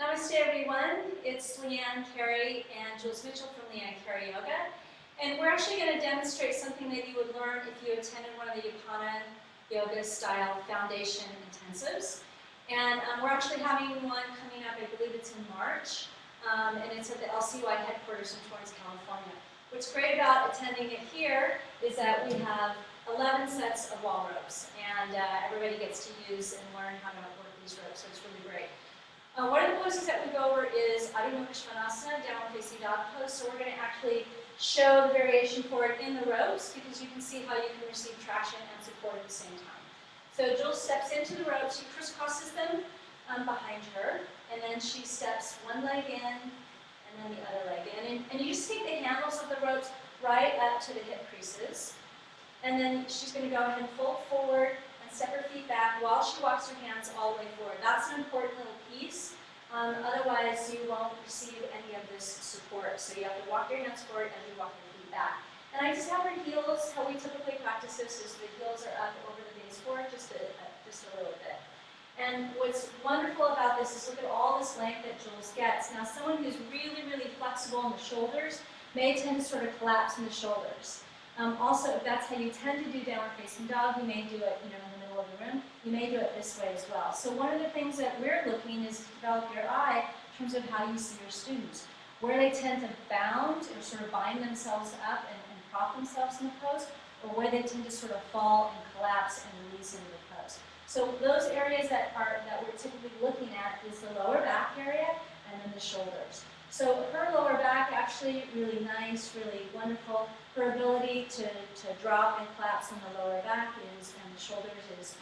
Namaste everyone, it's Leeann Carey and Jules Mitchell from Leeann Carey Yoga. And we're actually going to demonstrate something that you would learn if you attended one of the Yapana yoga style foundation intensives. And we're actually having one coming up, I believe it's in March, and it's at the LCY headquarters in Torrance, California. What's great about attending it here is that we have 11 sets of wall ropes, and everybody gets to use and learn how to work these ropes, so it's really great. One of the poses that we go over is Adho Svanasana, downward facing dog pose. So we're going to actually show the variation for it in the ropes because you can see how you can receive traction and support at the same time. So Jules steps into the ropes, she crisscrosses them behind her, and then she steps one leg in and then the other leg in. And you just take the handles of the ropes right up to the hip creases. And then she's going to go ahead and fold forward and step her feet back while she walks her hands all the way forward. That's an important little piece. Otherwise, you won't receive any of this support. So you have to walk your hands forward as you walk your feet back. And I just have her heels, how we typically practice this is the heels are up over the base board just a little bit. And what's wonderful about this is look at all this length that Jules gets. Now, someone who's really, really flexible in the shoulders may tend to sort of collapse in the shoulders. Also, if that's how you tend to do downward facing dog, you may do it, in the middle of the room. You may do it this way as well. So one of the things that we're looking is to develop your eye in terms of how you see your students, where they tend to bound or sort of bind themselves up and prop themselves in the pose, or where they tend to sort of fall and collapse and release into the pose. So those areas that we're typically looking at is the lower back area and then the shoulders. So her lower back, actually really nice, really wonderful. Her ability to drop and collapse on the lower back and the shoulders is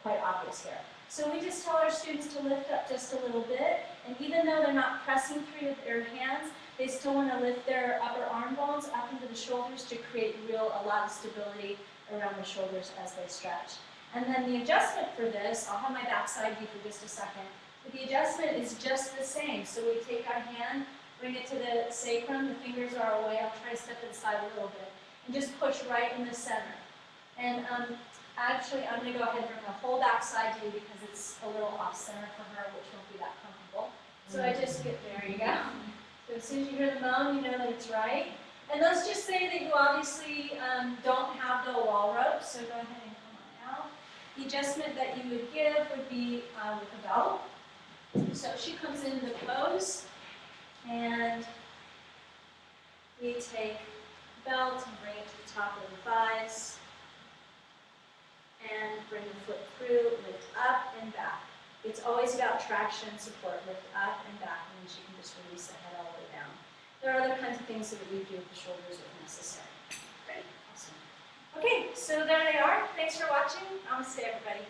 quite obvious here. So we just tell our students to lift up just a little bit, and even though they're not pressing through with their hands, they still want to lift their upper arm bones up into the shoulders to create a lot of stability around the shoulders as they stretch. And then the adjustment for this, I'll have my backside view for just a second. But the adjustment is just the same. So we take our hand, bring it to the sacrum, the fingers are away. I'll try to step inside a little bit. And just push right in the center. And actually, I'm going to go ahead and bring the whole backside view because it's a little off-center for her, which won't be that comfortable. So I just get, there you go. So as soon as you hear the moan, you know that it's right. And let's just say that you obviously don't have the wall rope, so go ahead and come on out. The adjustment that you would give would be with a belt. So she comes into the pose, and we take the belt and bring it to the top of the thighs, and bring the foot through, lift up and back. It's always about traction and support, lift up and back, and then she can just release the head all the way down. There are other kinds of things that we do with the shoulders if necessary. Great, awesome. Okay, so there they are. Thanks for watching. Namaste, everybody.